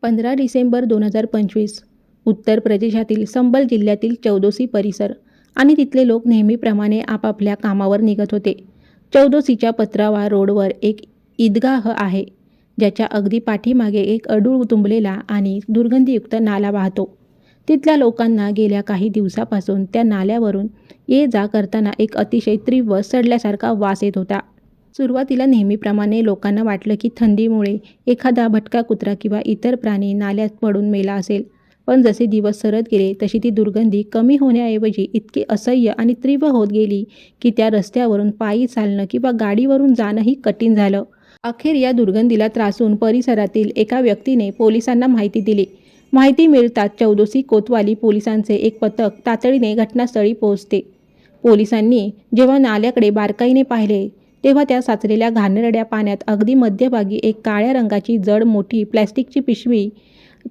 15 डिसेंबर 2025 उत्तर प्रदेशातील संबल जिल्ह्यातील चौदोसी परिसर आणि तिथले लोक नेहमीप्रमाणे आपापल्या कामावर निघत होते. चौदोसीच्या पत्रावा रोडवर एक ईदगाह आहे, ज्याच्या अगदी पाठीमागे एक अडूळ तुंबलेला आणि दुर्गंधीयुक्त नाला वाहतो. तिथल्या लोकांना गेल्या काही दिवसापासून त्या नाल्यावरून ये जा करताना एक अतिशय तीव्र सडल्यासारखा वास येत होता. सुरुवातीला नेहमीप्रमाणे लोकांना वाटलं की थंडीमुळे एखादा भटका कुत्रा किंवा इतर प्राणी नाल्यात पडून मेला असेल. पण जसे दिवस सरत गेले तशी ती दुर्गंधी कमी होण्याऐवजी इतकी असह्य आणि तीव्र होत गेली की त्या रस्त्यावरून पायी चालणं किंवा गाडीवरून जाणंही कठीण झालं. अखेर या दुर्गंधीला त्रासून परिसरातील एका व्यक्तीने पोलिसांना माहिती दिली. माहिती मिळताच चौदोसी कोतवाली पोलिसांचे एक पथक तातडीने घटनास्थळी पोहोचते. पोलिसांनी जेव्हा नाल्याकडे बारकाईने पाहिले तेव्हा त्या साचलेल्या घाणेरड्या पाण्यात अगदी मध्यभागी एक काळ्या रंगाची जड मोठी प्लॅस्टिकची पिशवी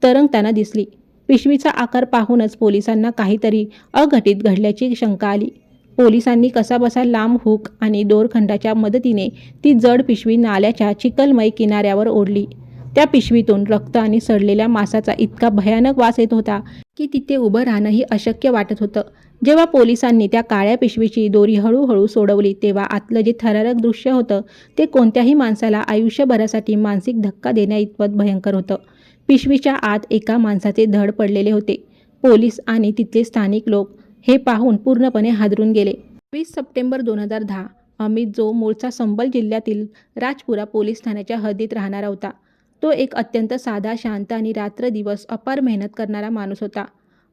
तरंगताना दिसली. पिशवीचा आकार पाहूनच पोलिसांना काहीतरी अघटित घडल्याची शंका आली. पोलिसांनी कसाबसा लांब हुक आणि दोरखंडाच्या मदतीने ती जड पिशवी नाल्याच्या चिखलमय किनाऱ्यावर ओढली. त्या पिशवीतून रक्त आणि सडलेल्या मांसाचा इतका भयानक वास येत होता की तिथे उभं राहणंही अशक्य वाटत होतं. जेव्हा पोलिसांनी त्या काळ्या पिशवीची दोरी हळूहळू सोडवली तेव्हा आतलं जे थरारक दृश्य होतं ते कोणत्याही माणसाला आयुष्यभरासाठी मानसिक धक्का देण्याइतपत भयंकर होतं. पिशवीच्या आत एका माणसाचे धड पडलेले होते. पोलीस आणि तिथले स्थानिक लोक हे पाहून पूर्णपणे हादरून गेले. 20 सप्टेंबर 2010 अमित, जो मूळचा संबल जिल्ह्यातील राजपुरा पोलीस ठाण्याच्या हद्दीत राहणारा होता, तो एक अत्यंत साधा, शांत आणि रात्रदिवस अपार मेहनत करणारा माणूस होता.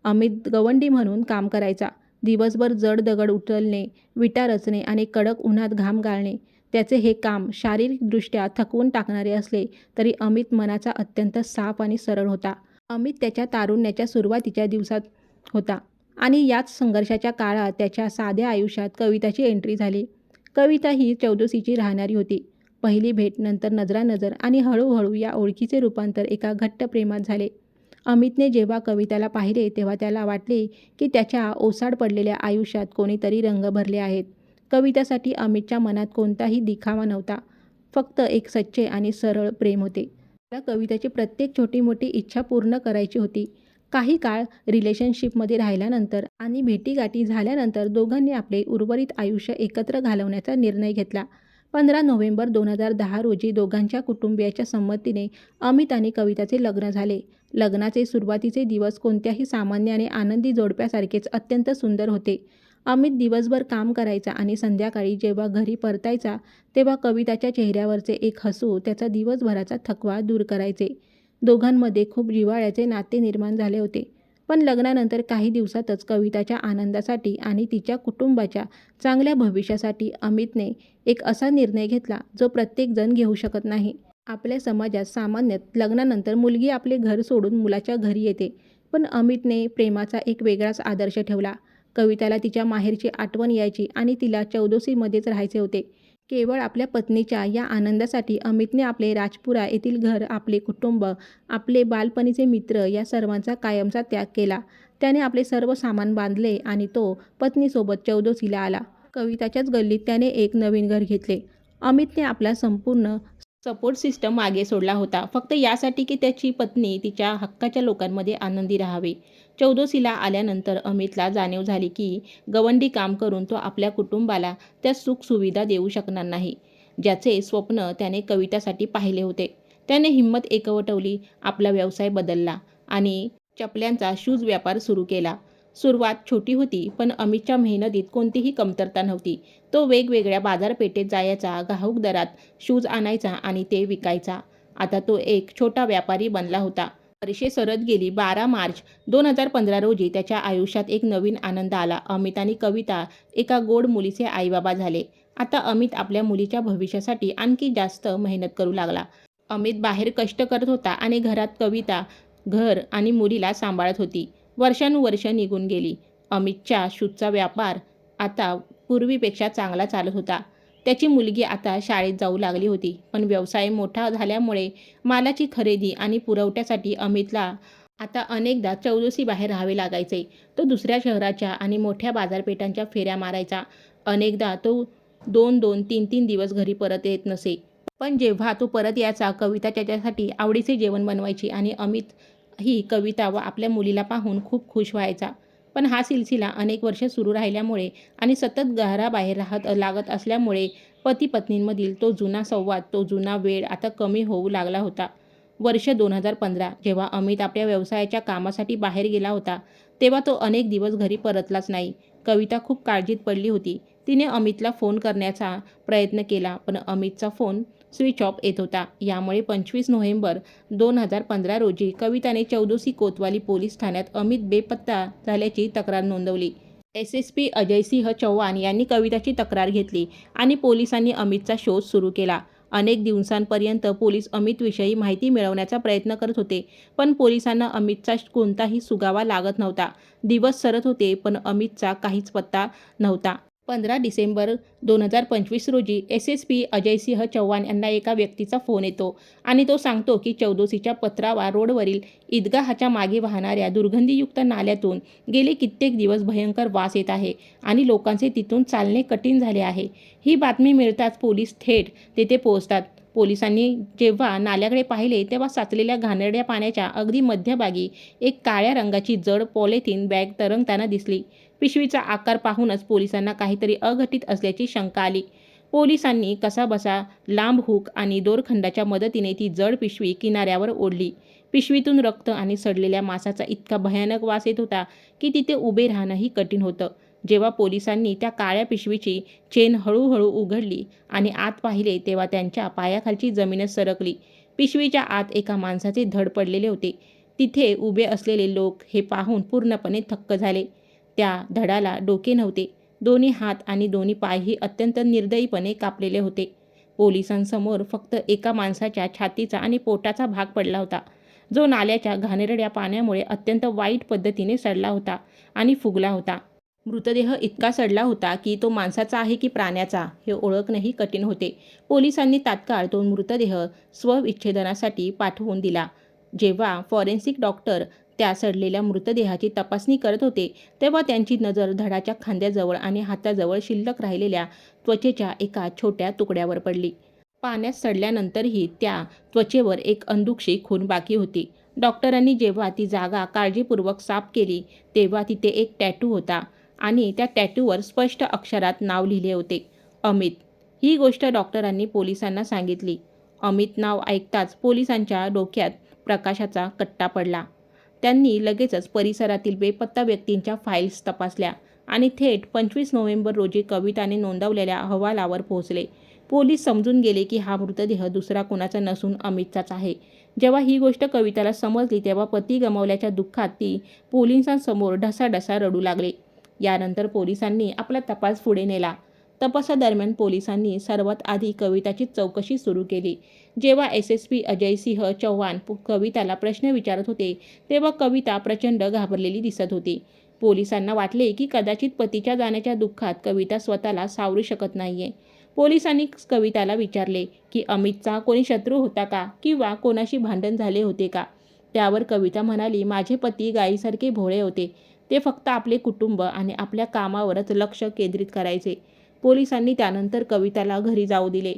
अमित गवंडी म्हणून काम करायचा. दिवसभर जड दगड उचलणे, विटा रचणे आणि कडक उन्हात घाम गाळणे. त्याचे हे काम शारीरिकदृष्ट्या थकवून टाकणारे असले तरी अमित मनाचा अत्यंत साफ आणि सरळ होता. अमित त्याच्या तारुण्याच्या सुरुवातीच्या दिवसात होता आणि याच संघर्षाच्या काळात त्याच्या साध्या आयुष्यात कविताची एंट्री झाली. कविता ही चौदोसीची राहणारी होती. पहिली भेट, नंतर नजरानजर आणि हळूहळू या ओळखीचे रूपांतर एका घट्ट प्रेमात झाले. अमितने जेव्हा कविताला पाहिले तेव्हा त्याला वाटले की त्याच्या ओसाड पडलेल्या आयुष्यात कोणीतरी रंग भरले आहेत. कवितासाठी अमितच्या मनात कोणताही दिखावा नव्हता, फक्त एक सच्चे आणि सरळ प्रेम होते. त्याला कविताची प्रत्येक छोटी मोठी इच्छा पूर्ण करायची होती. काही काळ रिलेशनशिपमध्ये राहिल्यानंतर आणि भेटीगाठी झाल्यानंतर दोघांनी आपले उर्वरित आयुष्य एकत्र घालवण्याचा निर्णय घेतला. 15 नोव्हेंबर 2010 रोजी दोघांच्या कुटुंबियाच्या संमतीने अमित आणि कविताचे लग्न झाले. लग्नाचे सुरुवातीचे दिवस कोणत्याही सामान्य आणि आनंदी जोडप्यासारखेच अत्यंत सुंदर होते. अमित दिवसभर काम करायचा आणि संध्याकाळी जेव्हा घरी परतायचा तेव्हा कविताच्या चेहऱ्यावरचे एक हसू त्याचा दिवसभराचा थकवा दूर करायचे. दोघांमध्ये खूप जिव्हाळ्याचे नाते निर्माण झाले होते. पण लग्नानंतर काही दिवसातच कविताच्या आनंदासाठी आणि तिच्या कुटुंबाच्या चांगल्या भविष्यासाठी अमितने एक असा निर्णय घेतला जो प्रत्येकजण घेऊ शकत नाही. आपल्या समाजात सामान्यतः लग्नानंतर मुलगी आपले घर सोडून मुलाच्या घरी येते, पण अमितने प्रेमाचा एक वेगळाच आदर्श ठेवला. कविताला तिच्या माहेरची आठवण यायची आणि तिला चौदोसीमध्येच राहायचे होते. केवळ आपल्या पत्नीच्या या आनंदासाठी अमितने आपले राजपुरा येथील घर, आपले कुटुंब, आपले बालपणीचे मित्र या सर्वांचा कायमचा त्याग केला. त्याने आपले सर्व सामान बांधले आणि तो पत्नीसोबत चौदोसीला आला. कविताच्याच गल्लीत त्याने एक नवीन घर घेतले. अमितने आपला संपूर्ण सपोर्ट सिस्टम मागे सोडला होता, फक्त यासाठी की त्याची पत्नी तिच्या हक्काच्या लोकांमध्ये आनंदी राहावी. चौदोसीला आल्यानंतर अमितला जाणीव झाली की गवंडी काम करून तो आपल्या कुटुंबाला त्या सुखसुविधा देऊ शकणार नाही, ज्याचे स्वप्न त्याने कवितासाठी पाहिले होते. त्याने हिंमत एकवटवली, आपला व्यवसाय बदलला आणि चपल्यांचा शूज व्यापार सुरू केला. सुरुवात छोटी होती, पण अमितच्या मेहनतीत कोणतीही कमतरता नव्हती. तो वेगवेगळ्या बाजारपेठेत जायचा, घाऊक दरात शूज आणायचा आणि ते विकायचा. आता तो एक छोटा व्यापारी बनला होता. वर्षे सरत गेली. 12 मार्च 2015 रोजी त्याच्या आयुष्यात एक नवीन आनंद आला. अमित आणि कविता एका गोड मुलीचे आईबाबा झाले. आता अमित आपल्या मुलीच्या भविष्यासाठी आणखी जास्त मेहनत करू लागला. अमित बाहेर कष्ट करत होता आणि घरात कविता घर आणि मुलीला सांभाळत होती. वर्षानुवर्ष निघून गेली. अमितच्या शूजचा व्यापार आता पूर्वीपेक्षा चांगला चालत होता. त्याची मुलगी आता शाळेत जाऊ लागली होती, पण व्यवसाय मोठा झाल्यामुळे मालाची खरेदी आणि पुरवठ्यासाठी अमितला आता अनेकदा चौदोसी बाहेर राहावे लागायचे. तो दुसऱ्या शहराच्या आणि मोठ्या बाजारपेठांच्या फेऱ्या मारायचा. अनेकदा तो 2-2, 3-3 दिवस घरी परत येत नसे. पण जेव्हा तो परत यायचा, कविता त्याच्यासाठी आवडीचे जेवण बनवायची आणि अमित ही कविता व आपल्या मुलीला पाहून खूप खुश व्हायचा. पण हा सिलसिला अनेक वर्ष सुरू राहिल्यामुळे आणि सतत घराबाहेर लागत असल्यामुळे पती-पत्नींमधील तो जुना संवाद, तो जुना वेळ आता कमी होऊ लागला होता. वर्ष 2015 जेव्हा अमित आपल्या व्यवसायाच्या कामासाठी बाहेर गेला होता, तेव्हा तो अनेक दिवस घरी परतलाच नाही. कविता खूप काळजीत पडली होती. तिने अमितला फोन करण्याचा प्रयत्न केला, पण अमितचा फोन स्विच ऑफ येत होता. यामुळे 25 नोव्हेंबर 2015 रोजी कविताने चौदोसी कोतवाली पोलीस ठाण्यात अमित बेपत्ता झाल्याची तक्रार नोंदवली. एस.एस.पी. अजयसिंह चव्हाण यांनी कविताची तक्रार घेतली आणि पोलिसांनी अमितचा शोध सुरू केला. अनेक दिवसांपर्यंत पोलीस अमितविषयी माहिती मिळवण्याचा प्रयत्न करत होते, पण पोलिसांना अमितचा कोणताही सुगावा लागत नव्हता. दिवस सरत होते, पण अमितचा काहीच पत्ता नव्हता. 15 डिसेंबर 2025 रोजी एस.एस.पी. अजयसिंह चव्हाण यांना एका व्यक्तीचा फोन येतो आणि तो सांगतो की चौदोसीच्या पत्रावा रोडवरील ईदगाहच्या मागे वाहणाऱ्या दुर्गंधीयुक्त नाल्यातून गेले कित्येक दिवस भयंकर वास येत आहे आणि लोकांचे तिथून चालणे कठीण झाले आहे. ही बातमी मिळताच पोलीस थेट तेथे पोहोचतात. पोलिसांनी जेव्हा नाल्याकडे पाहिले, तेव्हा साचलेल्या घाणेरड्या पाण्याच्या अगदी मध्यभागी एक काळ्या रंगाची जड पॉलिथिन बॅग तरंगताना दिसली. पिशवीचा आकार पाहूनच पोलिसांना काहीतरी अघटित असल्याची शंका आली. पोलिसांनी कसाबसा लांब हुक आणि दोरखंडाच्या मदतीने ती जड पिशवी किनाऱ्यावर ओढली. पिशवीतून रक्त आणि सडलेल्या मांसाचा इतका भयानक वास येत होता की तिथे उभे राहणंही कठीण होतं. जेव्हा पोलिसांनी त्या काळ्या पिशवीची चेन हळूहळू उघडली आणि आत पाहिले, तेव्हा त्यांच्या पायाखालची जमीनच सरकली. पिशवीच्या आत एका माणसाचे धड पडलेले होते. तिथे उभे असलेले लोक हे पाहून पूर्णपणे थक्क झाले. त्या धडाला डोके नव्हते. दोन्ही हात आणि दोन्ही पायही अत्यंत निर्दयीपणे कापलेले होते. पोलिसांसमोर फक्त एका माणसाच्या छातीचा आणि पोटाचा भाग पडला होता, जो नाल्याच्या घाणेरड्या पाण्यामुळे अत्यंत वाईट पद्धतीने सडला होता आणि फुगला होता. मृतदेह इतका सडला होता की तो माणसाचा आहे की प्राण्याचा हे ओळखणंही कठीण होते. पोलिसांनी तात्काळ तो मृतदेह शवविच्छेदनासाठी पाठवून दिला. जेव्हा फॉरेन्सिक डॉक्टर त्या सडलेल्या मृतदेहाची तपासणी करत होते, तेव्हा त्यांची नजर धडाच्या खांद्याजवळ आणि हाताजवळ शिल्लक राहिलेल्या त्वचेच्या एका छोट्या तुकड्यावर पडली. पाण्यात सडल्यानंतरही त्या त्वचेवर एक अंधुकशी खूण बाकी होती. डॉक्टरांनी जेव्हा ती जागा काळजीपूर्वक साफ केली, तेव्हा तिथे एक टॅटू होता आणि त्या टॅटूवर स्पष्ट अक्षरात नाव लिहिले होते, अमित. ही गोष्ट डॉक्टरांनी पोलिसांना सांगितली. अमित नाव ऐकताच पोलिसांच्या डोक्यात प्रकाशाचा कट्टा पडला. त्यांनी लगेचच परिसरातील बेपत्ता व्यक्तींच्या फाईल्स तपासल्या आणि थेट 25 नोव्हेंबर रोजी कविताने नोंदवलेल्या अहवालावर पोहोचले. पोलीस समजून गेले की हा मृतदेह दुसरा कोणाचा नसून अमितचाच आहे. जेव्हा ही गोष्ट कविताला समजली, तेव्हा पती गमावल्याच्या दुःखात ती पोलिसांसमोर ढसाढसा रडू लागली. यानंतर पोलिसांनी आपला तपास पुढे नेला. तपासादरम्यान पोलिसांनी सर्वात आधी कविताची चौकशी सुरू केली. जेव्हा एस.एस.पी. अजयसिंह चव्हाण कविताला प्रश्न विचारत होते, तेव्हा कविता प्रचंड घाबरलेली दिसत होती. पोलिसांना वाटले की कदाचित पतीच्या जाण्याच्या दुःखात कविता स्वतःला सावरू शकत नाहीये. पोलिसांनी कविताला विचारले की अमितचा कोणी शत्रू होता का किंवा कोणाशी भांडण झाले होते का? त्यावर कविता म्हणाली, माझे पती गायीसारखे भोळे होते. ते फक्त आपले कुटुंब आणि आपल्या कामावरच लक्ष केंद्रित करायचे. पोलिसांनी त्यानंतर कविताला घरी जाऊ दिले.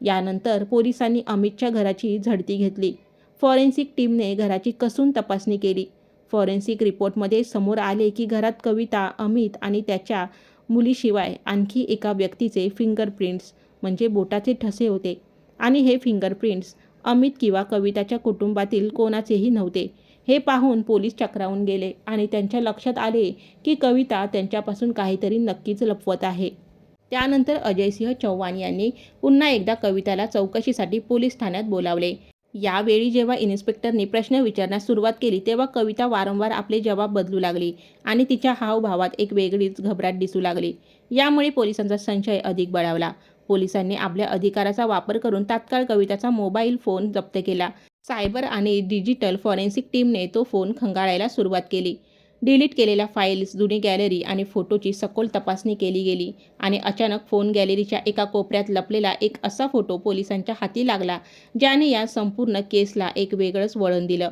यानंतर पोलिसांनी अमितच्या घराची झडती घेतली. फॉरेन्सिक टीमने घराची कसून तपासणी केली. फॉरेन्सिक रिपोर्टमध्ये समोर आले की घरात कविता, अमित आणि त्याच्या मुलीशिवाय आणखी एका व्यक्तीचे फिंगरप्रिंट्स म्हणजे बोटाचे ठसे होते आणि हे फिंगरप्रिंट्स अमित किंवा कविताच्या कुटुंबातील कोणाचेही नव्हते. हे पाहून पोलीस चक्रावून गेले आणि त्यांच्या लक्षात आले की कविता त्यांच्यापासून काहीतरी नक्कीच लपवत आहे. त्यानंतर अजयसिंह चव्हाण यांनी पुन्हा एकदा कविताला चौकशीसाठी पोलीस ठाण्यात बोलावले. यावेळी जेव्हा इन्स्पेक्टरनी प्रश्न विचारण्यास सुरुवात केली, तेव्हा कविता वारंवार आपले जबाब बदलू लागली आणि तिच्या हावभावात एक वेगळीच घबराट दिसू लागली. यामुळे पोलिसांचा संशय अधिक बळावला. पोलिसांनी आपल्या अधिकाराचा वापर करून तात्काळ कविताचा मोबाईल फोन जप्त केला. सायबर आणि डिजिटल फॉरेन्सिक टीमने तो फोन खंगाळायला सुरुवात केली. डिलीट केलेल्या फाईल्स, जुनी गॅलरी आणि फोटोची सखोल तपासणी केली गेली आणि अचानक फोन गॅलरीच्या एका कोपऱ्यात लपलेला एक असा फोटो पोलिसांच्या हाती लागला, ज्याने या संपूर्ण केसला एक वेगळंच वळण दिलं.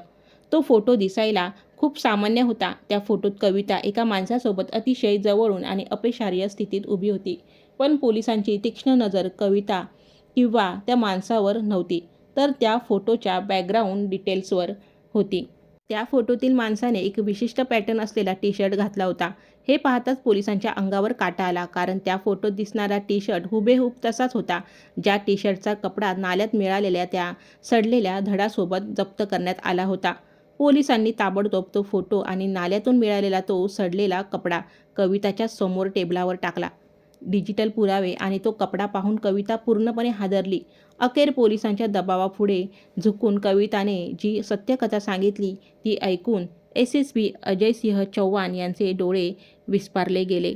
तो फोटो दिसायला खूप सामान्य होता. त्या फोटोत कविता एका माणसासोबत अतिशय जवळून आणि अपरिहार्य स्थितीत उभी होती. पण पोलिसांची तीक्ष्ण नजर कविता किंवा त्या माणसावर नव्हती, तर त्या फोटोच्या बॅकग्राऊंड डिटेल्सवर होती. त्या फोटोतील माणसाने एक विशिष्ट पॅटर्न असलेला टी शर्ट घातला होता. हे पाहताच पोलिसांच्या अंगावर काटा आला, कारण त्या फोटोत दिसणारा टी शर्ट हुबेहूब तसाच होता, ज्या टी शर्टचा कपडा नाल्यात मिळालेल्या त्या सडलेल्या धडासोबत जप्त करण्यात आला होता. पोलिसांनी ताबडतोब तो फोटो आणि नाल्यातून मिळालेला तो सडलेला कपडा कविताच्या समोर टेबलावर टाकला. डिजिटल पुरावे आणि तो कपडा पाहून कविता पूर्णपणे हादरली. अखेर पोलिसांच्या दबावापुढे झुकून कविताने जी सत्यकथा सांगितली ती ऐकून एस.एस.पी. अजयसिंह चव्हाण यांचे डोळे विस्फारले गेले.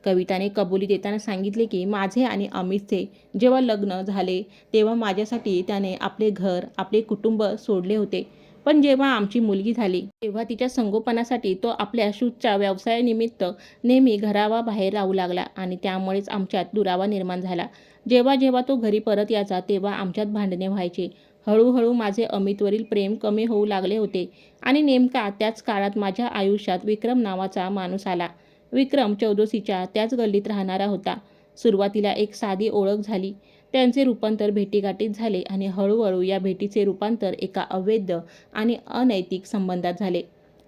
कविताने कबुली देताना सांगितले की माझे आणि अमितचे जेव्हा लग्न झाले तेव्हा माझ्यासाठी त्याने आपले घर, आपले कुटुंब सोडले होते. पण जेव्हा आमची मुलगी झाली तेव्हा तिच्या संगोपनासाठी तो आपल्या शूजच्या व्यवसायानिमित्त नेहमी घराबाहेर राहू लागला आणि त्यामुळेच आमच्यात दुरावा निर्माण झाला. जेव्हा जेव्हा तो घरी परत यायचा तेव्हा आमच्यात भांडणे व्हायची. हळूहळू माझे अमितवरील प्रेम कमी होऊ लागले होते आणि नेमका त्याच काळात माझ्या आयुष्यात विक्रम नावाचा माणूस आला. विक्रम चौदोसीच्या त्याच गल्लीत राहणारा होता. सुरुवातीला एक साधी ओळख झाली. त्यांचे रूपांतर भेटीगाठीत झाले आणि हळूहळू या भेटीचे रूपांतर एका अवैध आणि अनैतिक संबंधात झाले.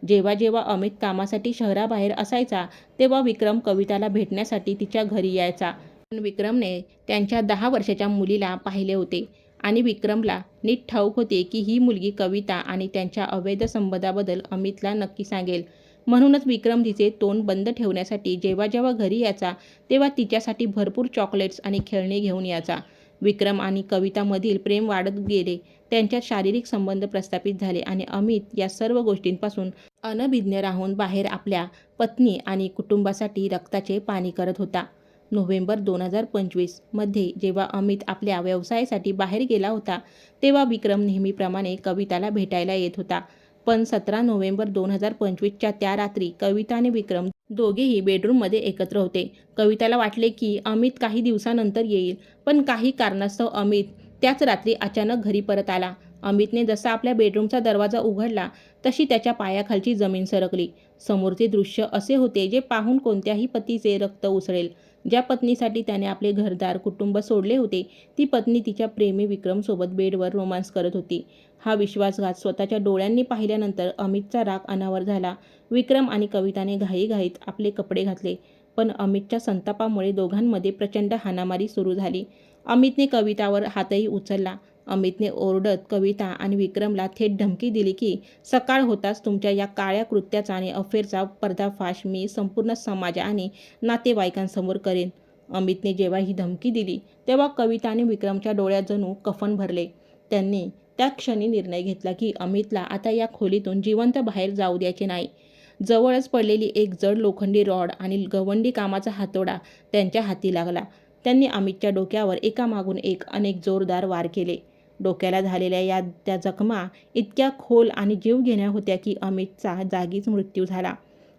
जेव्हा जेव्हा अमित कामासाठी शहराबाहेर असायचा तेव्हा विक्रम कविताला भेटण्यासाठी तिच्या घरी यायचा. पण विक्रमने त्यांच्या 10 वर्षाच्या मुलीला पाहिले होते आणि विक्रमला नीट ठाऊक होते की ही मुलगी कविता आणि त्यांच्या अवैध संबंधाबद्दल अमितला नक्की सांगेल. म्हणूनच विक्रम तिचे तोंड बंद ठेवण्यासाठी जेव्हा जेव्हा घरी यायचा तेव्हा तिच्यासाठी भरपूर चॉकलेट्स आणि खेळणी घेऊन यायचा. विक्रम आणि कवितामधील प्रेम वाढत गेले. त्यांच्यात शारीरिक संबंध प्रस्थापित झाले आणि अमित या सर्व गोष्टींपासून अनभिज्ञ राहून बाहेर आपल्या पत्नी आणि कुटुंबासाठी रक्ताचे पाणी करत होता. नोव्हेंबर 2025 मध्ये जेव्हा अमित आपल्या व्यवसायासाठी बाहेर गेला होता तेव्हा विक्रम नेहमीप्रमाणे कविताला भेटायला येत होता. पण 17 नोव्हेंबर 2025च्या त्या रात्री कविता आणि विक्रम दोघेही बेडरूममध्ये एकत्र होते. कविताला वाटले की अमित काही दिवसानंतर येईल, पण काही कारणास्तव अमित त्याच रात्री अचानक घरी परत आला. अमितने जसा आपल्या बेडरूमचा दरवाजा उघडला तशी त्याच्या पायाखालची जमीन सरकली. समोरचे दृश्य असे होते जे पाहून कोणत्याही पतीचे रक्त उसळेल. ज्या पत्नीसाठी त्याने आपले घरदार, कुटुंब सोडले होते, ती पत्नी तिच्या प्रेमी विक्रमसोबत बेडवर रोमांस करत होती. हा विश्वासघात स्वतःच्या डोळ्यांनी पाहिल्यानंतर अमितचा राग अनावर झाला. विक्रम आणि कविताने घाईघाईत आपले कपडे घातले, पण अमितच्या संतापामुळे दोघांमध्ये प्रचंड हाणामारी सुरू झाली. अमितने कवितावर हातही उचलला. अमितने ओरडत कविता आणि विक्रमला थेट धमकी दिली की सकाळ होताच तुमच्या या काळ्या कृत्याचा आणि अफेअरचा पर्दाफाश मी संपूर्ण समाज आणि नातेवाईकांसमोर करेन. अमितने जेव्हा ही धमकी दिली तेव्हा कविता आणि विक्रमच्या डोळ्यात जणू कफन भरले. त्यांनी त्या क्षणी निर्णय घेतला की अमितला आता या खोलीतून जिवंत बाहेर जाऊ द्यायचे नाही. जवळच पडलेली एक जड लोखंडी रॉड आणि गवंडी कामाचा हातोडा त्यांच्या हाती लागला. त्यांनी अमितच्या डोक्यावर एकामागून एक अनेक जोरदार वार केले. डोक्याला झालेल्या त्या जखमा इतक्या खोल आणि जीवघेण्या होत्या की अमितचा जागीच मृत्यू झाला.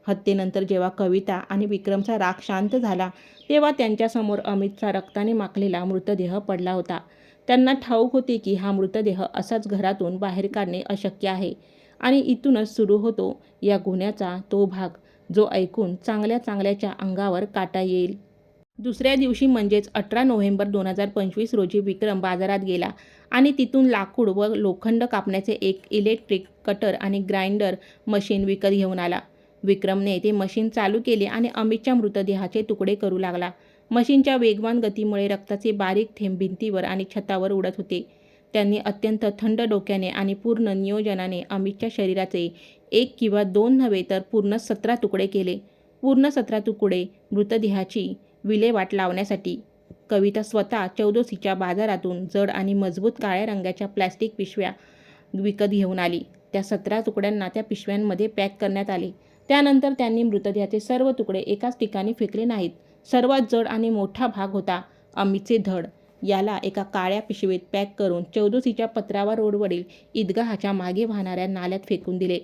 हत्येनंतर जेव्हा कविता आणि विक्रमचा राग शांत झाला तेव्हा त्यांच्यासमोर अमितचा रक्ताने माखलेला मृतदेह पडला होता. त्यांना ठाऊक होते की हा मृतदेह असाच घरातून बाहेर काढणे अशक्य आहे आणि इथूनच सुरू होतो या गुन्ह्याचा तो भाग, जो ऐकून चांगल्या चांगल्याच्या अंगावर काटा येईल. दुसऱ्या दिवशी म्हणजेच 18 नोव्हेंबर 2025 रोजी विक्रम बाजारात गेला आणि तिथून लाकूड व लोखंड कापण्याचे एक इलेक्ट्रिक कटर आणि ग्राइंडर मशीन विकत घेऊन आला. विक्रमने ते मशीन चालू केले आणि अमितच्या मृतदेहाचे तुकडे करू लागला. मशीनच्या वेगवान गतीमुळे रक्ताचे बारीक थेंब भिंतीवर आणि छतावर उडत होते. त्यांनी अत्यंत थंड डोक्याने आणि पूर्ण नियोजनाने अमितच्या शरीराचे 1 किंवा 2 नव्हे तर पूर्ण 17 तुकडे केले. पूर्ण 17 तुकडे मृतदेहाची विल्हेवाट लावण्यासाठी कविता स्वतः चौदोसीच्या बाजारातून जड आणि मजबूत काळ्या रंगाच्या प्लॅस्टिक पिशव्या विकत घेऊन आली. त्या 17 तुकड्यांना त्या पिशव्यांमध्ये पॅक करण्यात आले. त्यानंतर त्यांनी मृतदेहाचे सर्व तुकडे एकाच ठिकाणी फेकले नाहीत. सर्वात जड आणि मोठा भाग होता अमितचे धड. याला एका काळ्या पिशवीत पॅक करून चौदोसीच्या पत्रावा रोडवरील ईदगाहच्या मागे वाहणाऱ्या नाल्यात फेकून दिले.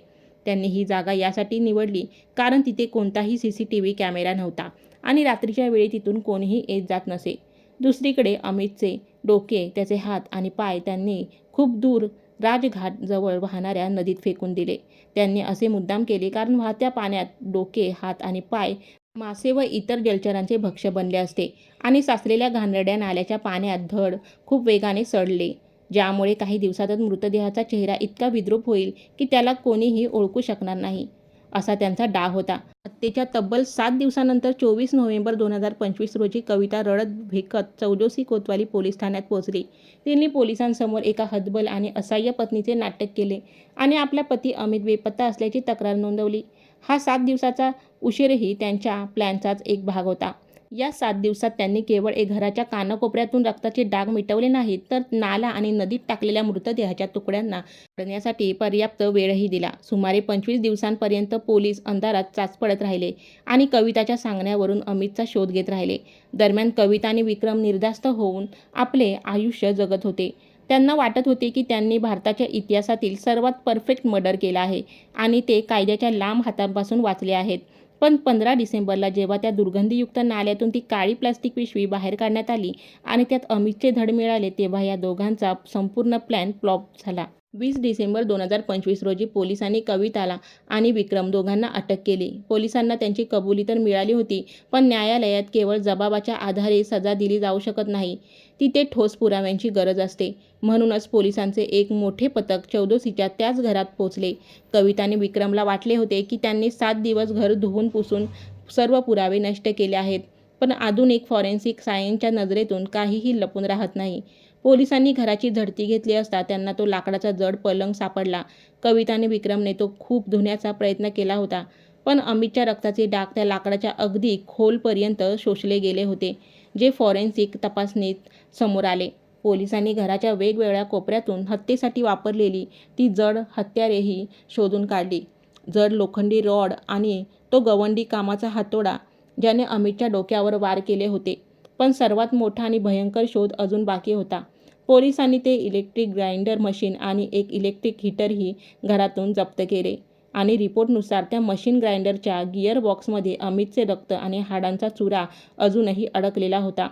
त्यांनी ही जागा यासाठी निवडली कारण तिथे कोणताही CCTV कॅमेरा नव्हता आणि रात्रीच्या वेळी तिथून कोणीही येत जात नसे. दुसरीकडे अमितचे डोके, त्याचे हात आणि पाय त्यांनी खूप दूर राजघाट जवळ वाहणाऱ्या नदीत फेकून दिले. त्यांनी असे मुद्दाम केले कारण वाहत्या पाण्यात डोके, हात आणि पाय मासे व इतर जलचरांचे भक्ष्य बनले असते आणि साचलेल्या घाणेरड्या नाल्याच्या पाण्यात धड खूप वेगाने सडले, ज्यामुळे काही दिवसातच मृतदेहाचा चेहरा इतका विद्रूप होईल की त्याला कोणीही ओळखू शकणार नाही, असा त्यांचा डाग होता. हत्येच्या तब्बल 7 दिवसानंतर 24 नोव्हेंबर 2025 रोजी कविता रडत भेकत चौडोसी कोतवाली पोलीस ठाण्यात पोहोचली. तिने पोलिसांसमोर एका हतबल आणि असहाय्य पत्नीचे नाटक केले आणि आपला पती अमित बेपत्ता असल्याची तक्रार नोंदवली. हा 7 दिवसाचा उशीरही त्यांच्या प्लॅनचाच एक भाग होता. या 7 दिवसात त्यांनी केवळ घराच्या कानाकोपऱ्यातून रक्ताचे डाग मिटवले नाहीत, तर नाला आणि नदीत टाकलेल्या मृतदेहाच्या तुकड्यांना काढण्यासाठी पर्याप्त वेळही दिला. सुमारे 25 दिवसांपर्यंत पोलीस अंधारात चाचपडत राहिले आणि कविताच्या सांगण्यावरून अमितचा शोध घेत राहिले. दरम्यान कविता आणि विक्रम निर्धास्त होऊन आपले आयुष्य जगत होते. त्यांना वाटत होते की त्यांनी भारताच्या इतिहासातील सर्वात परफेक्ट मर्डर केला आहे आणि ते कायद्याच्या लांब हातांपासून वाचले आहेत. पण 15 डिसेंबरला जेव्हा त्या दुर्गंधीयुक्त नाल्यातून ती काळी प्लास्टिक पिशवी बाहेर काढण्यात आली आणि त्यात अमितचे धड मिळाले, तेव्हा या दोघांचा संपूर्ण प्लॅन फ्लॉप झाला. 20 डिसेंबर 2025 रोजी पोलिसांनी कविताला आणि विक्रम दोघांना अटक केली. पोलिसांना त्यांची कबुली तर मिळाली होती, पण न्यायालयात केवळ जबाबाच्या आधारे सजा दिली जाऊ शकत नाही. तिथे ठोस पुराव्यांची गरज असते. म्हणूनच पोलिसांचे एक मोठे पथक चौदोसीच्या त्याच घरात पोहोचले. कविता आणि विक्रमला वाटले होते की त्यांनी 7 दिवस घर धुवून पुसून सर्व पुरावे नष्ट केले आहेत, पण आधुनिक फॉरेन्सिक सायन्सच्या नजरेतून काहीही लपून राहत नाही. पोलिसांनी घराची झडती घेतली असता त्यांना तो लाकडाचा जड पलंग सापडला. कविता आणि विक्रमने तो खूप धुण्याचा प्रयत्न केला होता, पण अमितच्या रक्ताचे डाग त्या लाकडाच्या अगदी खोलपर्यंत शोषले गेले होते, जे फॉरेन्सिक तपासणीत समोर आले. पोलिसांनी घराच्या वेगवेगळ्या कोपऱ्यातून हत्येसाठी वापरलेली ती जड हत्यारेही शोधून काढली. जड लोखंडी रॉड आणि तो गवंडी कामाचा हातोडा ज्याने अमितच्या डोक्यावर वार केले होते. पण सर्वात मोठा आणि भयंकर शोध अजून बाकी होता. पोलिसांनी ते इलेक्ट्रिक ग्राइंडर मशीन आणि एक इलेक्ट्रिक हीटरही घरातून जप्त केले आणि रिपोर्टनुसार त्या मशीन ग्राइंडरच्या गिअर बॉक्समध्ये अमितचे रक्त आणि हाडांचा चुरा अजूनही अडकलेला होता.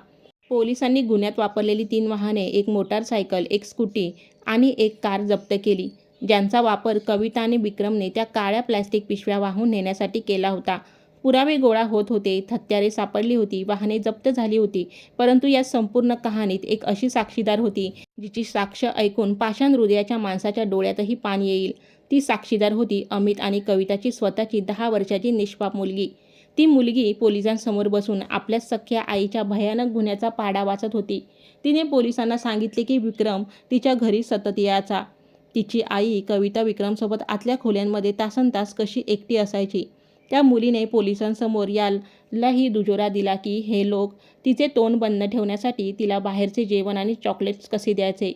पोलिसांनी गुन्ह्यात वापरलेली 3 वाहने, एक मोटारसायकल, एक स्कूटी आणि एक कार जप्त केली, ज्यांचा वापर कविता आणि विक्रमने त्या काळ्या प्लॅस्टिक पिशव्या वाहून नेण्यासाठी केला होता. पुरावे गोळा होत होते, हत्यारे सापडली होती, वाहने जप्त झाली होती, परंतु या संपूर्ण कहाणीत एक अशी साक्षीदार होती जिची साक्ष ऐकून पाषाण हृदयाच्या माणसाच्या डोळ्यातही पाणी येईल. ती साक्षीदार होती अमित आणि कविताची स्वतःची 10 वर्षाची निष्पाप मुलगी. ती मुलगी पोलिसांसमोर बसून आपल्या सख्ख्या आईच्या भयानक गुन्ह्याचा पाढा वाचत होती. तिने पोलिसांना सांगितले की विक्रम तिच्या घरी सतत यायचा. तिची आई कविता विक्रमसोबत आतल्या खोल्यांमध्ये तासनतास कशी एकटी असायची. त्या मुलीने पोलिसांसमोर यालाही दुजोरा दिला की हे लोक तिचे तोंड बंद ठेवण्यासाठी तिला बाहेरचे जेवण आणि चॉकलेट्स कसे द्यायचे.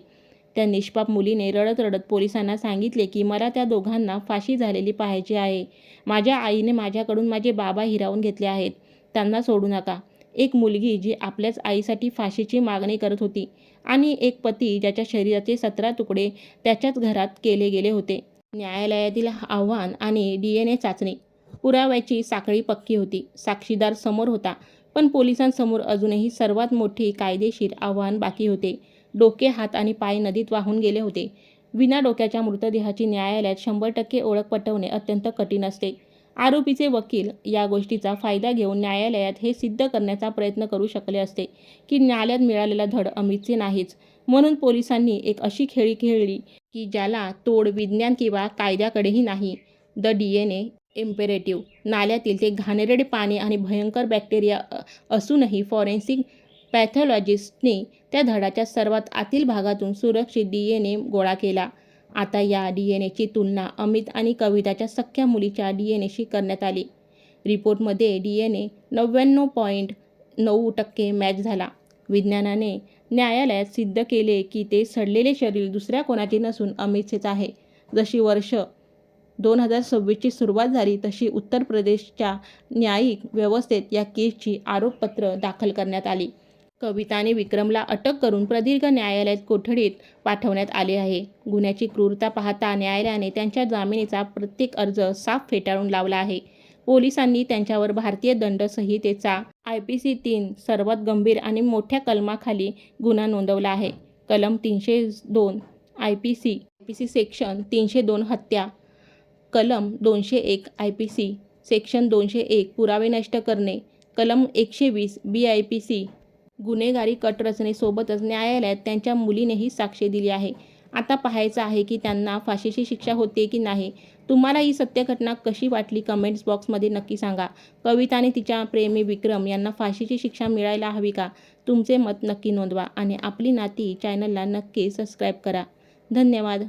त्या निष्पाप मुलीने रडत रडत पोलिसांना सांगितले की मला त्या दोघांना फाशी झालेली पाहायची आहे. माझ्या आईने माझ्याकडून माझे बाबा हिरावून घेतले आहेत, त्यांना सोडू नका. एक मुलगी जी आपल्याच आईसाठी फाशीची मागणी करत होती आणि एक पती ज्याच्या शरीराचे 17 तुकडे त्याच्याच घरात केले गेले होते. न्यायालयातील आव्हान आणि DNA चाचणी. पुराव्याची साखळी पक्की होती. साक्षीदार समोर होता, पण पोलिसांसमोर अजूनही सर्वात मोठे कायदेशीर आव्हान बाकी होते. डोके, हात आणि पाय नदीत वाहून गेले होते. विना डोक्याच्या मृतदेहाची न्यायालयात 100% ओळख पटवणे अत्यंत कठीण असते. आरोपीचे वकील या गोष्टीचा फायदा घेऊन न्यायालयात हे सिद्ध करण्याचा प्रयत्न करू शकले असते की नाल्यात मिळालेला धड अमितचे नाहीच. म्हणून पोलिसांनी एक अशी खेळी खेळली की ज्याला तोड विज्ञान किंवा कायद्याकडेही नाही. The DNA imperative. नाल्यातील ते घाणेरडे पाणी आणि भयंकर बॅक्टेरिया असूनही फॉरेन्सिक पॅथॉलॉजिस्टनी त्या धडाच्या सर्वात आतील भागातून सुरक्षित DNA गोळा केला. आता या DNAची तुलना अमित आणि कविताच्या सख्ख्या मुलीच्या DNAशी करण्यात आली. रिपोर्टमध्ये DNA 99.9% मॅच झाला. विज्ञानाने न्यायालयात सिद्ध केले की ते सडलेले शरीर दुसऱ्या कोणाचे नसून अमितचेच आहे. जशी वर्ष 2026ची सुरुवात झाली तशी उत्तर प्रदेशच्या न्यायिक व्यवस्थेत या केसची आरोपपत्र दाखल करण्यात आली. कविता आणि विक्रमला अटक करून प्रदीर्घ न्यायालयात कोठडीत पाठवण्यात आले आहे. गुन्ह्याची क्रूरता पाहता न्यायालयाने त्यांच्या जामिनीचा प्रत्येक अर्ज साफ फेटाळून लावला आहे. पोलिसांनी त्यांच्यावर भारतीय दंड संहितेचा IPC 3 सर्वात गंभीर आणि मोठ्या कलमाखाली गुन्हा नोंदवला आहे. कलम 302 IPC सेक्शन 302 हत्या, कलम 201 IPC सेक्शन 201 पुरावे नष्ट करणे, कलम 120 BIPC गुन्हेगारी कट रचनेसोबतच न्यायालयात त्यांच्या मुलीनेही साक्ष दिली आहे. आता पाहायचं आहे की त्यांना फाशीची शिक्षा होते की नाही. तुम्हाला ही सत्य घटना कशी वाटली कमेंट्स बॉक्समध्ये नक्की सांगा. कविता आणि तिच्या प्रेमी विक्रम यांना फाशीची शिक्षा मिळायला हवी का? तुमचे मत नक्की नोंदवा आणि आपली नाती चॅनलला नक्की सबस्क्राईब करा. धन्यवाद.